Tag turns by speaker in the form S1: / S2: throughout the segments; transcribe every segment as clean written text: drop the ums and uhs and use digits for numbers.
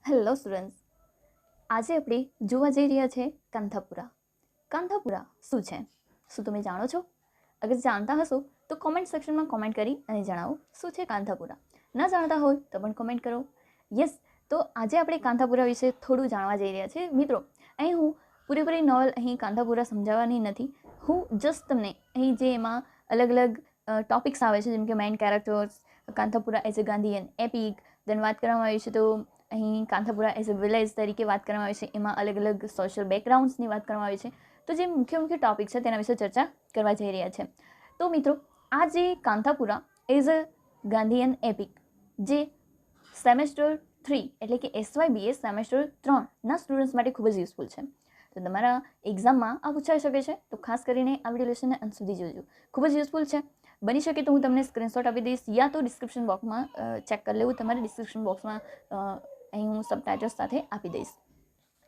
S1: Hello students, આજે આપણે જોવા જઈ રહ્યા છે કાંથાપુરા. કાંથાપુરા શું છે? શું તમે જાણો છો? અગર જાણતા હશો તો કોમેન્ટ સેક્શનમાં કોમેન્ટ કરી અને જણાવો શું છે કાંથાપુરા. ન જાણતા હોય તો પણ કોમેન્ટ કરો. યસ, તો આજે આપણે કાંથાપુરા વિશે થોડું જાણવા જઈ રહ્યા છીએ. મિત્રો, અહીં હું પૂરેપૂરી નોવેલ અહીં કાંથાપુરા સમજાવવાની નથી. હું જસ્ટ તમને અહીં જે એમાં અલગ અલગ ટોપિક્સ આવે છે, જેમ કે main characters, Kanthapura as a Gandhian epic, then વાત કરવામાં આવી છે તો અહીં કાંથાપુરા એઝ અ વિલેજ તરીકે વાત કરવામાં આવી છે. એમાં અલગ અલગ સોશિયલ બેકગ્રાઉન્ડ્સની વાત કરવામાં આવી છે. તો જે મુખ્ય ટોપિક છે તેના વિશે ચર્ચા કરવા જઈ રહ્યા છે. તો મિત્રો, આ જે કાંથાપુરા એઝ અ ગાંધીયન એપિક જે સેમેસ્ટર 3 એટલે કે SYBA સેમેસ્ટર 3ના સ્ટુડન્ટ્સ માટે ખૂબ જ યુઝફુલ છે. તો તમારા એક્ઝામમાં આ પૂછાઈ શકે છે, તો ખાસ કરીને આ વિડીયો લેશનને અંત સુધી જોજો. ખૂબ જ યુઝફુલ છે. બની શકે તો હું તમને સ્ક્રીનશોટ આપી દઈશ, યા તો ડિસ્ક્રિપ્શન બોક્સમાં ચેક કરી લેવું. તમારે ડિસ્ક્રિપ્શન બોક્સમાં અહીં હું સબટાઇટલ્સ સાથે આપી દઈશ.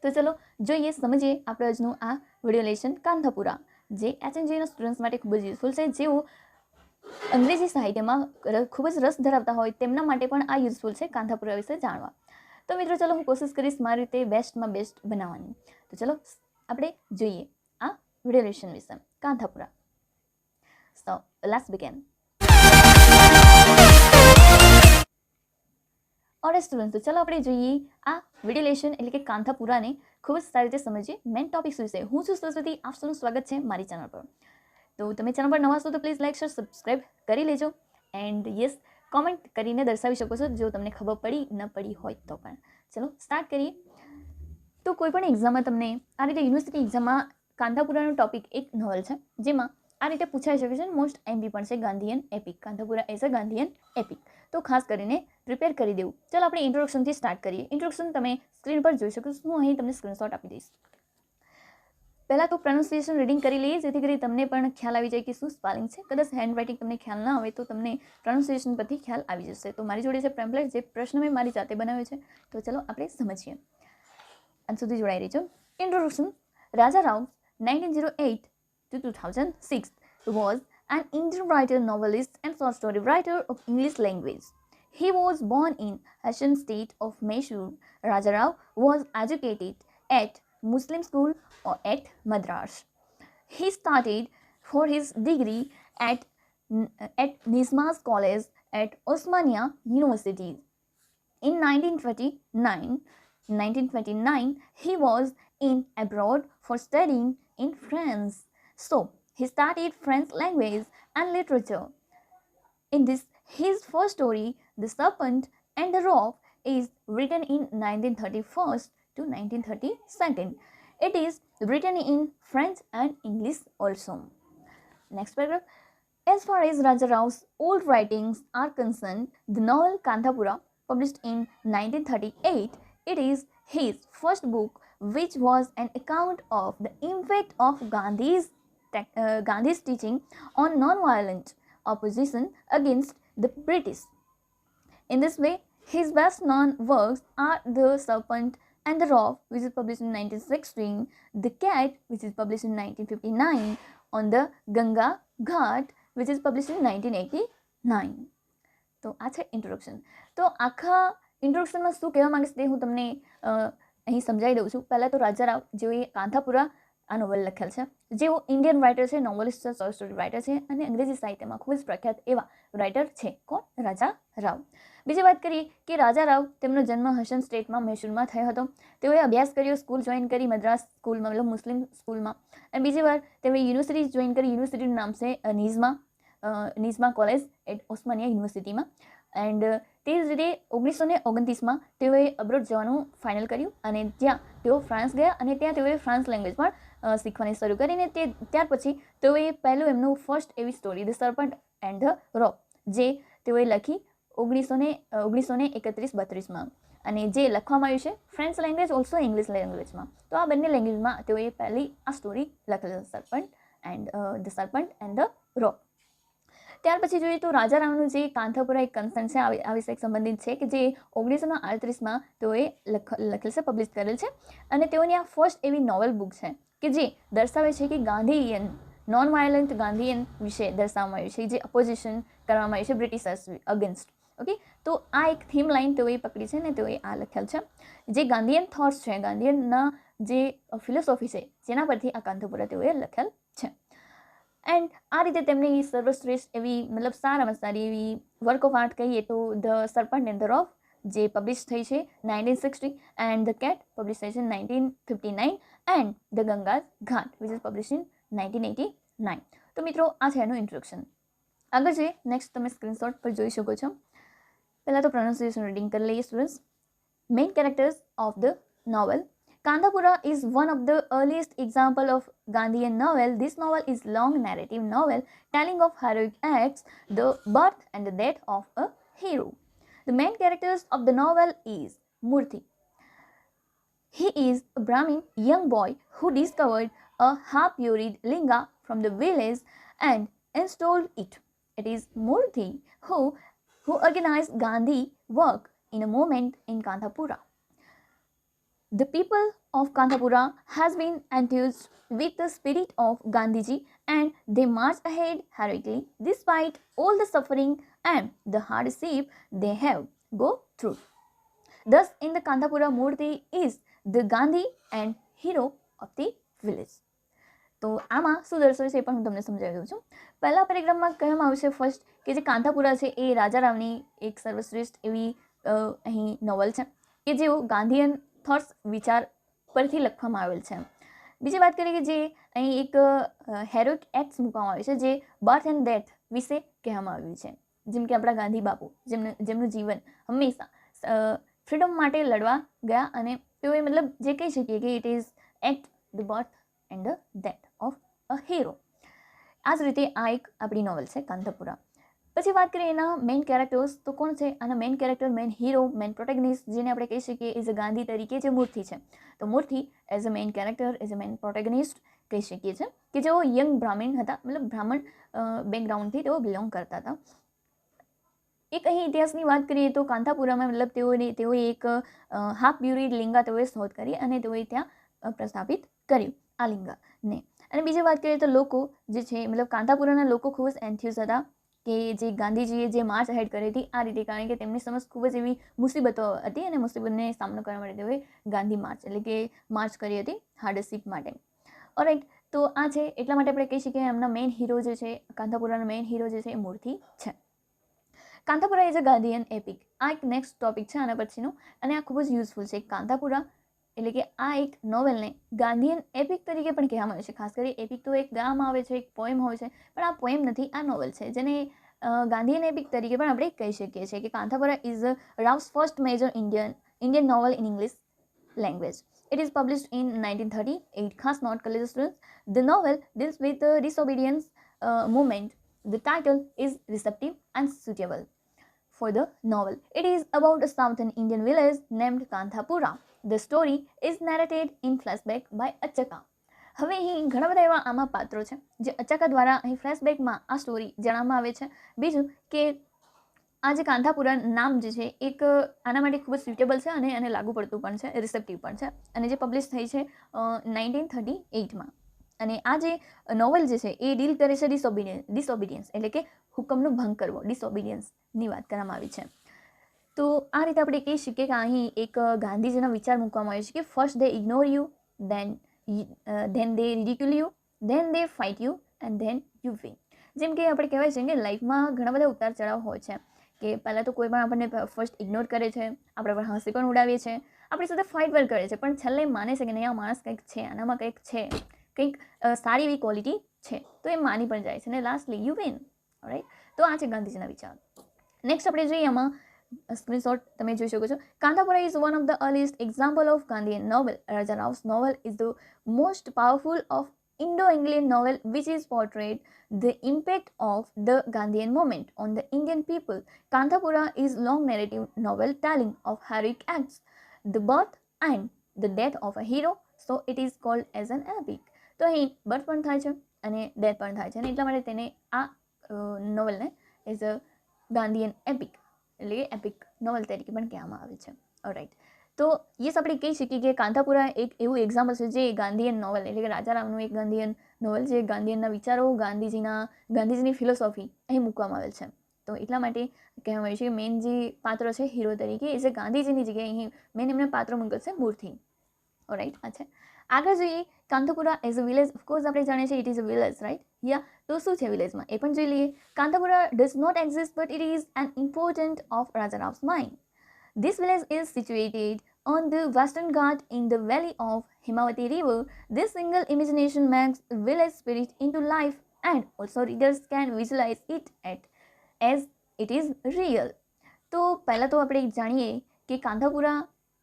S1: તો ચલો જોઈએ, સમજીએ આપણે આજનું આ વિડીયો લેશન કાંથાપુરા, જે HNGના સ્ટુડન્ટ્સ માટે ખૂબ જ યુઝફુલ છે. જેઓ અંગ્રેજી સાહિત્યમાં ખૂબ જ રસ ધરાવતા હોય તેમના માટે પણ આ યુઝફુલ છે કાંથાપુરા વિશે જાણવા. તો મિત્રો ચલો, હું કોશિશ કરીશ મારી રીતે બેસ્ટમાં બેસ્ટ બનાવવાની. તો ચલો આપણે જોઈએ આ વિડીયો લેશન વિશે કાંથાપુરા. So let's begin. Or students, તો ચાલો આપણે જોઈએ આ વિડીયો લેશન એટલે કે કાંથાપુરાને ખૂબ જ સારી રીતે સમજીએ. મેઇન ટોપિક્સ વિશે હું છું સરસ્વતી, આપ સૌનું સ્વાગત છે મારી ચેનલ પર. તો તમે ચેનલ પર નવા છો તો પ્લીઝ લાઈક, શેર, સબસ્ક્રાઈબ કરી લેજો. એન્ડ યસ, કોમેન્ટ કરીને દર્શાવી શકો છો જો તમને ખબર પડી ન પડી હોય તો પણ. ચલો સ્ટાર્ટ કરીએ. તો કોઈ પણ એક્ઝામમાં તમને આ રીતે યુનિવર્સિટી એક્ઝામમાં કાંથાપુરાનો ટોપિક એક નોવેલ છે, જેમાં આ રીતે પૂછાઈ શકે છે. મોસ્ટ એમપી પણ છે Gandhian EPIC, કાંથાપુરા as a Gandhian EPIC. તો ખાસ કરીને પ્રિપેર કરી દેવું. ચાલો આપણે ઇન્ટ્રોડક્શનથી સ્ટાર્ટ કરીએ. ઇન્ટ્રોડક્શન તમે સ્ક્રીન પર જોઈ શકો છો. હું અહીં તમને સ્ક્રીનશોટ આપી દઈશ. પહેલાં તો પ્રોનાઉન્સિએશન રીડિંગ કરી લઈએ, જેથી કરી તમને પણ ખ્યાલ આવી જાય કે શું સ્પેલિંગ છે. કદાચ હેન્ડ રાઇટિંગ તમને ખ્યાલ ના આવે તો તમને પ્રોનાઉન્સિએશન પરથી ખ્યાલ આવી જશે. તો મારી જોડે છે પેમ્પલેટ, જે પ્રશ્ન મેં મારી જાતે બનાવ્યો છે. તો ચલો આપણે સમજીએ. અંત સુધી જોડાઈ રહીજો. Introduction. Raja Rao, 1908 to 2006, was an Indian writer, novelist, and short story writer of English language. He was born in Hassan state of Mysore. Raja Rao was educated at Muslim school or at Madras. He started for his degree at Nismas College at Osmania University. In 1929, he was in abroad for studying in France. So, he studied French language and literature. In this, his first story, The Serpent and the Rope, is written in 1931 to 1932. It is written in French and English also. Next paragraph. As far as Raja Rao's old writings are concerned, the novel Kanthapura, published in 1938, it is his first book, which was an account of the impact of Gandhi's teaching on non-violent opposition against the British. In this way, his best-known works are The Serpent and the Rope, which is published in 1916, The Cat, which is published in 1959, On the Ganga Ghat, which is published in 1989. તો આ છે introduction. તો આખા ઇન્ટ્રોડક્શનમાં શું કહેવા માંગે છે તે હું તમને અહીં સમજાવી દઉં છું. પહેલાં તો રાજા રાવ, જેઓએ કાંથાપુરા આ નોવેલ લખેલ છે, જેઓ ઇન્ડિયન રાઇટર છે, નોવેલિસ્ટ છે, શોર્ટ સ્ટોરી રાઇટર છે અને અંગ્રેજી સાહિત્યમાં ખૂબ જ પ્રખ્યાત એવા રાઇટર છે. કોણ? રાજા રાવ. બીજી વાત કરીએ કે રાજા રાવ, તેમનો જન્મ હસન સ્ટેટમાં મૈસૂરમાં થયો હતો. તેઓએ અભ્યાસ કર્યો, સ્કૂલ જોઈન કરી મદ્રાસ સ્કૂલમાં, મતલબ મુસ્લિમ સ્કૂલમાં. અને બીજી વાર તેઓએ યુનિવર્સિટી જોઈન કરી. યુનિવર્સિટીનું નામ છે નિઝમા કોલેજ એટ ઓસ્માનિયા યુનિવર્સિટીમાં. એન્ડ તે જ રીતે 1929માં તેઓએ અબ્રોડ જવાનું ફાઇનલ કર્યું અને જ્યાં તેઓ ફ્રાન્સ ગયા અને ત્યાં તેઓએ ફ્રાન્સ લેંગ્વેજ પણ શીખવાની શરૂ કરીને ત્યાર પછી તેઓએ પહેલું એમનું ફર્સ્ટ એવી story the serpent and the rope, જે તેઓએ લખી 1931-32માં, અને જે લખવામાં આવ્યું છે ફ્રેન્ચ લેંગ્વેજ ઓલ્સો ઇંગ્લિશ લેંગ્વેજમાં. તો આ બંને લેંગ્વેજમાં તેઓએ પહેલી આ સ્ટોરી લખેલી, ધ સર્પન્ટ એન્ડ ધ રોપ. ત્યાર પછી જોઈએ તો રાજા રાવનું જે કાંથાપુરા એક કન્સર્ન છે આ વિશે સંબંધિત છે, કે જે 1938માં તેઓએ લખેલ છે, પબ્લિશ કરેલ છે. અને તેઓની આ ફર્સ્ટ એવી નોવેલ બુક છે કે જે દર્શાવે છે કે ગાંધીયન, નોન વાયોલન્ટ ગાંધીયન વિશે દર્શાવવામાં આવ્યું છે, જે અપોઝિશન કરવામાં આવ્યું છે બ્રિટિશર્સ અગેન્સ્ટ. ઓકે, તો આ એક થીમ લાઈન તેઓએ પકડી છે ને તેઓએ આ લખેલ છે. જે ગાંધીયન થોટ્સ છે, ગાંધીયનના જે ફિલોસોફી છે જેના પરથી આ કાંતાપુરા તેઓએ લખેલ છે. એન્ડ આ રીતે તેમની સર્વશ્રેષ્ઠ એવી મતલબ સારામાં સારી એવી વર્ક ઓફ આર્ટ કહીએ તો ધ સર્પન્ટ એન્ડ ધ રોક જે પબ્લિશ થઈ છે 1960 એન્ડ ધ કેટ પબ્લિશ થઈ છે 1959 and the ગંગાઝ Ghat which is publish in 1989. તો મિત્રો આ છે એનું ઇન્ટ્રોડક્શન. આગળ છે નેક્સ્ટ તમે સ્ક્રીનશોટ પર જોઈ શકો છો. પહેલાં તો પ્રોનાઉન્સિએશન રીડિંગ કરી લઈએ students. Main characters of the novel. Kantapura is one of the earliest example of Gandhian novel. This novel is long narrative novel telling of heroic acts, the birth and the death of a hero. The main characters of the novel is Murthy. He is a Brahmin young boy who discovered a half-buried linga from the village and installed it. It is Murthy who organized Gandhi work in a movement in Kantapura. The people of Kantapura has been enthused with the spirit of Gandhiji and they march ahead heroically despite all the suffering and the hardship they have go through. Thus, in the Kantapura Murthy is the Gandhi and hero of the village. તો આમાં શું દર્શાવ્યું છે એ પણ હું તમને સમજાવી દઉં છું. પહેલા પેરેગ્રાફમાં કહેવામાં આવ્યું છે ફર્સ્ટ કે જે કાંતાપુરા છે એ રાજારામની એક સર્વશ્રેષ્ઠ એવી અહીં નોવલ છે કે જેઓ ગાંધીયન થોટ્સ વિચાર પરથી લખવામાં આવેલ છે. બીજી વાત કરીએ કે જે અહીં એક હેરોઇક એક્ટ્સ મૂકવામાં આવ્યું છે જે બર્થ એન્ડ ડેથ વિશે કહેવામાં આવ્યું છે. જેમ કે આપણા ગાંધી બાપુ જેમનું જીવન હંમેશા ફ્રીડમ માટે લડવા ગયા અને તેઓએ મતલબ જે કહી શકીએ કે it is act the birth and the death of a hero. આ જ રીતે આ એક આપણી નોવેલ છે કાંતાપુરા. પછી વાત કરીએ એના મેઇન કેરેક્ટર્સ તો કોણ છે આના main character, main hero, main protagonist જેને આપણે કહી શકીએ ઇઝ અ ગાંધી તરીકે જે મૂર્તિ છે. તો Moorthy as a main character, as a main protagonist કહી શકીએ છીએ કે જેઓ યંગ બ્રાહ્મણ હતા, મતલબ બ્રાહ્મણ બેકગ્રાઉન્ડથી તેઓ બિલોંગ કરતા હતા. એક અહીં ઇતિહાસની વાત કરીએ તો કાંતાપુરામાં મતલબ તેઓએ એક હાફ બ્યુરીડ લિંગા તેઓએ શોધ કરી અને તેઓએ ત્યાં પ્રસ્થાપિત કર્યું આ લિંગાને. અને બીજી વાત કરીએ તો લોકો જે છે મતલબ કાંતાપુરાના લોકો ખૂબ જ એન્થ્યુઝ હતા કે જે ગાંધીજીએ જે માર્ચ હેડ કરી હતી આ રીતે, કારણ કે તેમની સમજ ખૂબ જ એવી મુસીબતો હતી અને મુસીબતને સામનો કરવા માટે તેઓએ ગાંધી માર્ચ એટલે કે માર્ચ કરી હતી હાર્ડશીપ માટે. ઓલરાઈટ, તો આ છે એટલા માટે આપણે કહી શકીએ એમના મેઇન હીરો જે છે કાંતાપુરાના મેઇન હીરો જે છે એ મૂર્તિ છે. કાંતાપુરા ઇઝ અ ગાંધીયન એપિક. આ એક નેક્સ્ટ ટોપિક છે આના પછીનું અને આ ખૂબ જ યુઝફુલ છે. કાંતાપુરા એટલે કે આ એક નોવેલને ગાંધીયન એપિક તરીકે પણ કહેવામાં આવે છે. ખાસ કરી એપિક તો એક ગાવામાં આવે છે, એક પોએમ હોય છે, પણ આ પોએમ નથી, આ નોવેલ છે જેને ગાંધીયન એપિક તરીકે પણ આપણે કહી શકીએ છીએ કે કાંતાપુરા is રાવ's first major Indian novel in English language. It is published in 1938. ખાસ નોટ કરી લેજો students. The novel deals with the disobedience movement. The title is receptive and suitable for the novel. It is about a southern Indian village named Kantapura. The story is narrated in flashback by Achaka. હવે અહીં ઘણા બધા એવા આમાં પાત્રો છે જે અચાકા દ્વારા અહીં ફ્લેશબેકમાં આ સ્ટોરી જણાવવામાં આવે છે. બીજું કે આ જે કાંતાપુરા નામ જે છે એક આના માટે ખૂબ જ સ્યુટેબલ છે અને એને લાગુ પડતું પણ છે, રિસેપ્ટિવ પણ છે અને જે પબ્લિશ થઈ છે 1938માં. અને આ જે નોવેલ જે છે એ ડીલ કરે છે ડિસઓબિડિયન્સ એટલે કે હુકમનું ભંગ કરવો, ડિસઓબિડિયન્સની વાત કરવામાં આવી છે. તો આ રીતે આપણે કહી શકીએ કે અહીં એક ગાંધીજીનો વિચાર મૂકવામાં આવ્યો છે કે first they ignore you, then they ridicule you, then they fight you and then you win. જેમ કે આપણે કહેવાય છે કે લાઈફમાં ઘણા બધા ઉતાર ચઢાવ હોય છે કે પહેલાં તો કોઈ પણ આપણને ફર્સ્ટ ઇગ્નોર કરે છે, આપણે પણ હસી પણ ઉડાવીએ છીએ, આપણી સાથે ફાઇટ પણ કરે છે, પણ છેલ્લે માને છે કે નહીં આ માણસ કંઈક છે, આનામાં કંઈક છે, કંઈક સારી એવી ક્વોલિટી છે, તો એ માની પણ જાય છે અને લાસ્ટલી યુ વિન. રાઈટ, તો આ છે ગાંધીજીના વિચાર. નેક્સ્ટ આપણે જોઈએ આમાં સ્ક્રીનશોટ તમે જોઈ શકો છો. Kantapura is one of the earliest example of Gandhian novel. Raja Rao's novel is the most powerful of Indo-Anglian novel which is portrayed the impact of the Gandhian movement on the Indian people. Kantapura is long narrative novel telling of heroic acts, the birth and the death of a hero, so it is called as an epic. તો અહીં birth પણ થાય છે અને death પણ થાય છે અને એટલા માટે તેને આ નોવેલને એઝ અ ગાંધીયન એપિક એટલે કે એપિક નોવેલ તરીકે પણ કહેવામાં આવે છે. ઓલરાઈટ, તો યસ આપણે કહી શકીએ કે કાંતાપુરા એક એવું એક્ઝામ્પલ છે જે ગાંધીયન નોવેલ એટલે કે રાજારામનું એક ગાંધીયન નોવેલ જે ગાંધીયનના વિચારો, ગાંધીજીની ફિલોસોફી અહીં મૂકવામાં આવેલ છે. તો એટલા માટે કહેવામાં આવ્યું છે કે મેઇન જે પાત્ર છે હીરો તરીકે એ છે ગાંધીજીની જગ્યાએ અહીં મેઇન એમને પાત્ર મૂકેલ છે મૂર્તિ. ઓરાઇટ. અચ્છા, આગળ જોઈએ Kanthapura as a village. Of course આપણે જાણીએ છીએ it is a village, right? Yeah, તો શું છે વિલેજમાં એ પણ જોઈ લઈએ. Kanthapura does not exist but it is an important of Raja Rao's mind. This village is situated on the western Ghat in the valley of Himawati river. This single imagination makes village spirit into life, and also readers can visualize it as it is real. તો પહેલાં તો આપણે જાણીએ કે કાંતાપુરા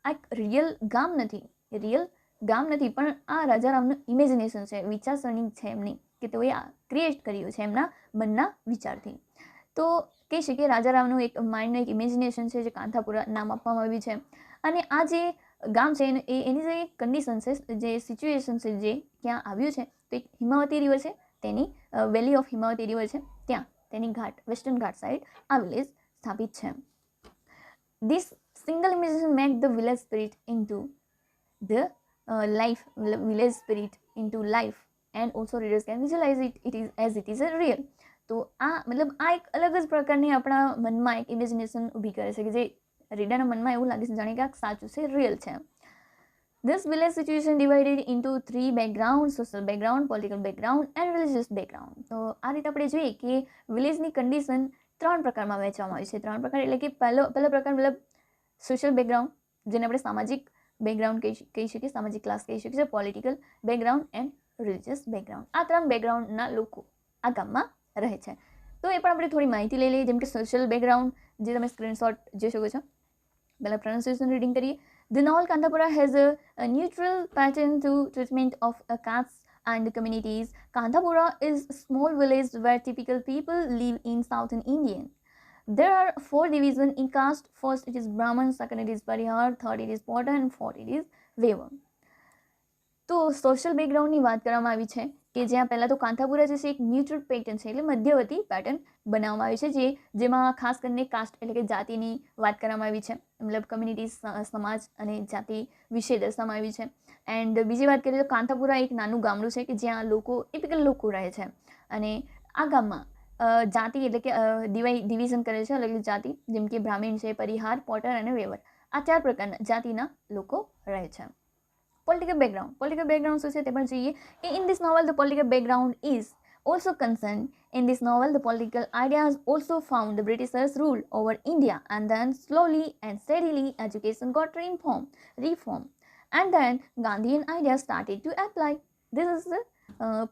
S1: આ એક real ગામ નથી પણ આ રાજા રાવનું ઇમેજિનેશન છે, વિચારસરણી છે એમની, કે તેઓએ આ ક્રિએટ કર્યું છે એમના મનના વિચારથી. તો કહી શકીએ રાજા રાવનું એક માઇન્ડનું એક ઇમેજિનેશન છે જે કાંતાપુરા નામ આપવામાં આવ્યું છે. અને આ જે ગામ છે એની જે કન્ડિશન છે, જે સિચ્યુએશન છે, જે ક્યાં આવ્યું છે, તો એક હિમાવતી રિવર છે, તેની વેલી ઓફ હિમાવતી રિવર છે, ત્યાં તેની ઘાટ વેસ્ટર્ન ઘાટ સાઈડ આ વિલેજ સ્થાપિત છે. This single imagination make the village spirit into the life, village spirit into life, and also readers can visualize it is as it is a real. તો આ મતલબ આ એક અલગ જ પ્રકારની આપણા મનમાં એક ઇમેજિનેશન ઊભી કરે છે કે જે રીડરના મનમાં એવું લાગે છે જાણે કે આ સાચું છે, રિયલ છે. This village situation divided into 3 backgrounds: social background, political background and religious background. તો આ રીતે આપણે જોઈએ કે વિલેજની કન્ડિશન 3 પ્રકારમાં વહેંચવામાં આવી છે. 3 પ્રકાર એટલે કે પહેલો પ્રકાર મતલબ સોશિયલ બેકગ્રાઉન્ડ, જેને આપણે સામાજિક બેકગ્રાઉન્ડ કહી શકીએ, સામાજિક ક્લાસ કહી શકીએ, political background and religious background. આ 3 બેકગ્રાઉન્ડના લોકો આ ગામમાં રહે છે. તો એ પણ આપણે થોડી માહિતી લઈ લઈએ. જેમ કે સોશિયલ બેકગ્રાઉન્ડ, જે તમે સ્ક્રીનશોટ જોઈ શકો છો. પહેલાં પ્રોનાઉન્સિએશન રીડિંગ કરીએ. The novel Kantapura has a neutral pattern to treatment of castes and communities. Kantapura is a small village where typical people live in southern India. There are 4 divisions in caste. First it is Brahman, second it is Parihar, third it is Potter and fourth it is Weaver. તો social બેકગ્રાઉન્ડની વાત કરવામાં આવી છે કે જ્યાં પહેલાં તો કાંતાપુરા જે છે એક ન્યુટ્રલ પેટર્ન છે, એટલે મધ્યવર્તી પેટર્ન બનાવવામાં આવી છે, જેમાં ખાસ કરીને કાસ્ટ એટલે કે જાતિની વાત કરવામાં આવી છે, મતલબ કમ્યુનિટી, સમાજ અને જાતિ વિશે દર્શાવવામાં આવી છે. એન્ડ બીજી વાત કરીએ તો કાંતાપુરા એક નાનું ગામડું છે કે જ્યાં લોકો ટિપિકલ લોકો રહે છે. અને આ ગામમાં જાતિ એટલે કે ડિવિઝન કરે છે, અલગ અલગ જાતિ, જેમ કે બ્રાહ્મણ છે, પરિહાર, પોટર અને વેવર, આ 4 પ્રકારના જાતિના લોકો રહે છે. Political background શું છે તે પણ જોઈએ કે in this novel the political background is also concerned. In this novel the political ideas also found the Britishers rule over India, and then slowly and steadily education got reform, and then Gandhian ideas started to apply. This is the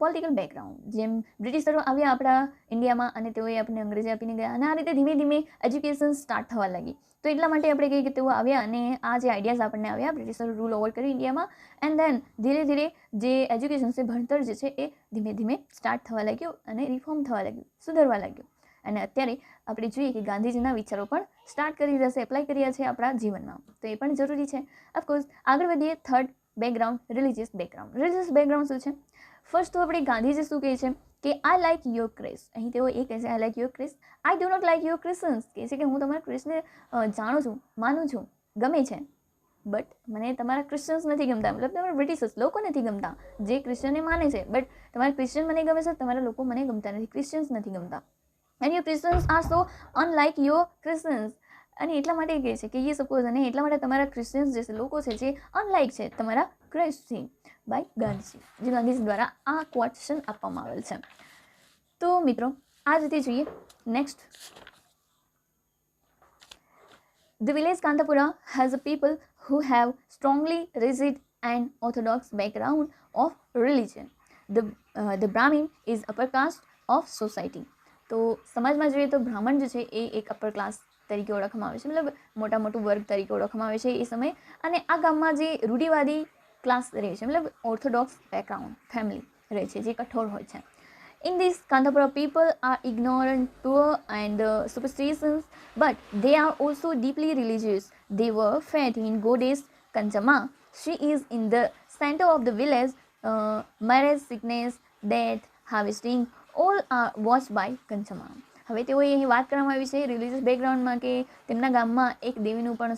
S1: political background. જેમ બ્રિટિશરો આવ્યા આપણા ઇન્ડિયામાં અને તેઓએ આપણને અંગ્રેજી આપીને ગયા, અને આ રીતે ધીમે ધીમે એજ્યુકેશન સ્ટાર્ટ થવા લાગી. તો એટલા માટે આપણે કહીએ કે તેઓ આવ્યા અને આ જે આઈડિયાઝ આપણને આવ્યા, બ્રિટિશરો રૂલ ઓવર કર્યું ઇન્ડિયામાં, એન્ડ દેન ધીરે ધીરે જે એજ્યુકેશન છે, ભણતર જે છે એ ધીમે ધીમે સ્ટાર્ટ થવા લાગ્યું અને રિફોર્મ થવા લાગ્યું, સુધરવા લાગ્યું. અને અત્યારે આપણે જોઈએ કે ગાંધીજીના વિચારો પણ સ્ટાર્ટ કરી રહ્યા છે, એપ્લાય કરી રહ્યા છે આપણા જીવનમાં, તો એ પણ જરૂરી છે. ઓફકોર્સ આગળ વધીએ. Third background, religious background. Religious background શું છે? ફર્સ્ટ તો આપણે ગાંધીજી શું કહે છે કે આઈ લાઇક યોર ક્રિસ. અહીં તેઓ એ કહે છે I like your Christ. I do not like your Christians. કહે છે કે હું તમારા ક્રિસને જાણું છું, માનું છું, ગમે છે, બટ મને તમારા ક્રિશ્ચન્સ નથી ગમતા, મતલબ તમારા બ્રિટિશર્સ લોકો નથી ગમતા, જે ક્રિશ્ચનને માને છે, બટ તમારા ક્રિશ્ચન મને ગમે છે, તમારા લોકો મને ગમતા નથી, ક્રિશ્ચન્સ નથી ગમતા. And your Christians are so unlike your Christians. અને એટલા માટે કહે છે કે એ સપોઝ, અને એટલા માટે તમારા ક્રિશ્ચન્સ જે છે, લોકો છે, જે અનલાઇક છે તમારા ક્રિસ્ટથી, બાય ગાંધીજી, જે ગાંધીજી દ્વારા આ ક્વેશ્ચન આપવામાં આવેલ છે. તો મિત્રો આ જ રીતે જોઈએ. Next, the village Kantapura has a people who have strongly rigid and orthodox background of religion. The Brahmin is upper caste of society. તો સમાજમાં જોઈએ તો બ્રાહ્મણ જે છે એ એક અપર ક્લાસ તરીકે ઓળખવામાં આવે છે, મતલબ મોટું વર્ગ તરીકે ઓળખવામાં આવે છે એ સમયે. અને આ ગામમાં જે રૂઢિવાદી ક્લાસ રહે છે, મતલબ ઓર્થોડોક્સ બેકગ્રાઉન્ડ ફેમિલી રહે છે, જે કઠોર હોય છે. In this, Kantapura people are ignorant, poor and superstitious, but they are also deeply religious. They were faith in goddess Kanchama. She is in the center of the village. Marriage, sickness, death, harvesting, all are watched by Kanchama. હવે તેઓએ અહીં વાત કરવામાં આવી છે religious બેકગ્રાઉન્ડમાં કે તેમના ગામમાં એક દેવીનું પણ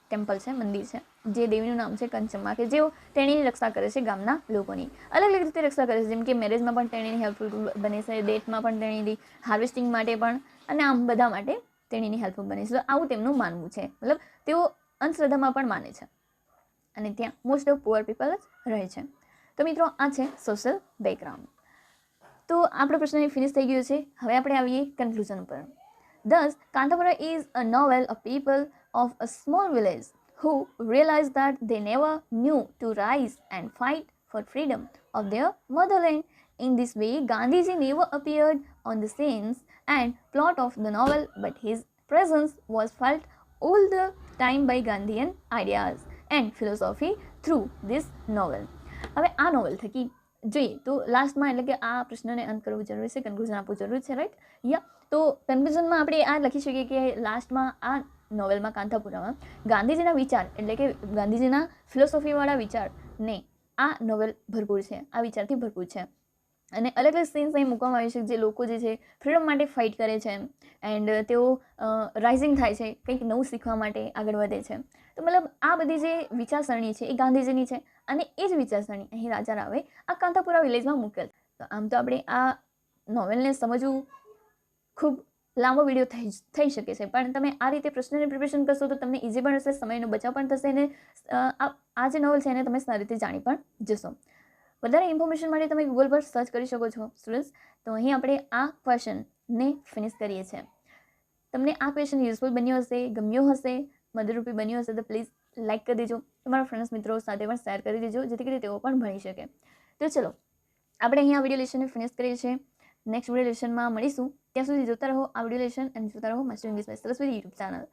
S1: ટેમ્પલ છે, મંદિર છે, જે દેવીનું નામ છે કંચમ્મા, કે જેઓ તેણીની રક્ષા કરે છે ગામના લોકોની. અલગ અલગ રીતે રક્ષા કરે છે, જેમ કે મેરેજમાં પણ તેણીની હેલ્પફુલ બને છે, ડેથમાં પણ તેણીની, હાર્વેસ્ટિંગ માટે પણ અને આમ બધા માટે તેણીની હેલ્પફુલ બને છે. તો આવું તેમનું માનવું છે, મતલબ તેઓ અંધશ્રદ્ધામાં પણ માને છે અને ત્યાં મોસ્ટ ઓફ પુઅર પીપલ જ રહે છે. તો મિત્રો આ છે સોશિયલ બેકગ્રાઉન્ડ. તો આપણો પ્રશ્ન ફિનિશ થઈ ગયો છે. હવે આપણે આવીએ કન્ક્લુઝન પર. Thus, Kantapura is a novel of people of a small village who realized that they never knew to rise and fight for freedom of their motherland. In this way, Gandhiji never appeared on the scenes and plot of the novel, but his presence was felt all the time by Gandhian ideas and philosophy through this novel. હવે આ novel થકી જોઈએ તો લાસ્ટમાં એટલે કે આ પ્રશ્નને અંત કરવું જરૂરી છે, કન્ક્લુઝન આપવું જરૂરી છે, રાઈટ? યા તો કન્ક્લુઝનમાં આપણે આ લખી શકીએ કે લાસ્ટમાં આ નોવેલમાં કાંતાપુરામાં ગાંધીજીના વિચાર એટલે કે ગાંધીજીના ફિલોસોફીવાળા વિચારને આ નોવેલ ભરપૂર છે, આ વિચારથી ભરપૂર છે. અને અલગ અલગ સીન્સ અહીં મૂકવામાં આવ્યું છે જે લોકો જે છે ફ્રીડમ માટે ફાઇટ કરે છે એન્ડ તેઓ રાઇઝિંગ થાય છે, કંઈક નવું શીખવા માટે આગળ વધે છે. તો મતલબ આ બધી જે વિચારસરણી છે એ ગાંધીજીની છે અને એ જ વિચારસરણી અહીં રાજા રાવે આ કાંતાપુરા વિલેજમાં મૂકેલ. તો આમ તો આપણે આ નોવેલને સમજવું ખૂબ લાંબો વિડીયો થઈ શકે છે, પણ તમે આ રીતે પ્રશ્નની પ્રિપરેશન કરશો તો તમને ઇઝી પણ હશે, સમયનો બચાવ પણ થશે અને આ જે નોવેલ છે એને તમે સારી રીતે જાણી પણ જશો. વધારે ઇન્ફોર્મેશન માટે તમે ગૂગલ પર સર્ચ કરી શકો છો સ્ટુડન્ટ્સ. તો અહીં આપણે આ ક્વેશ્ચનને ફિનિશ કરીએ છીએ. તમને આ ક્વેશ્ચન યુઝફુલ બન્યો હશે, ગમ્યો હશે, મદદરૂપી બન્યો હશે તો પ્લીઝ લાઇક કરી દેજો, તમારા ફ્રેન્ડ્સ મિત્રો સાથે પણ શેર કરી દેજો જેથી કરીને તેઓ પણ ભણી શકે. તો ચલો આપણે અહીં આ વિડીયો લેશનને ફિનિશ કરીએ છીએ. નેક્સ્ટ વિડીયો લેશનમાં મળીશું. ત્યાં સુધી જોતા રહો આ વિડીયો લેશન અને જોતા રહો master English by Saraswati YouTube channel.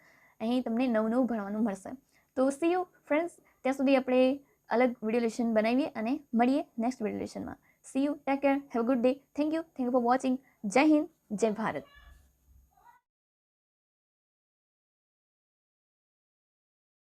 S1: અહીં તમને નવું ભણવાનું મળશે. તો સી યુ ફ્રેન્ડ્સ. ત્યાં સુધી આપણે અલગ વિડીયો લેશન બનાવીએ અને મળીએ નેક્સ્ટ વિડીયો લેશનમાં. See you, take care, have a good day. Thank you for watching. Jai Hind, જય ભારત.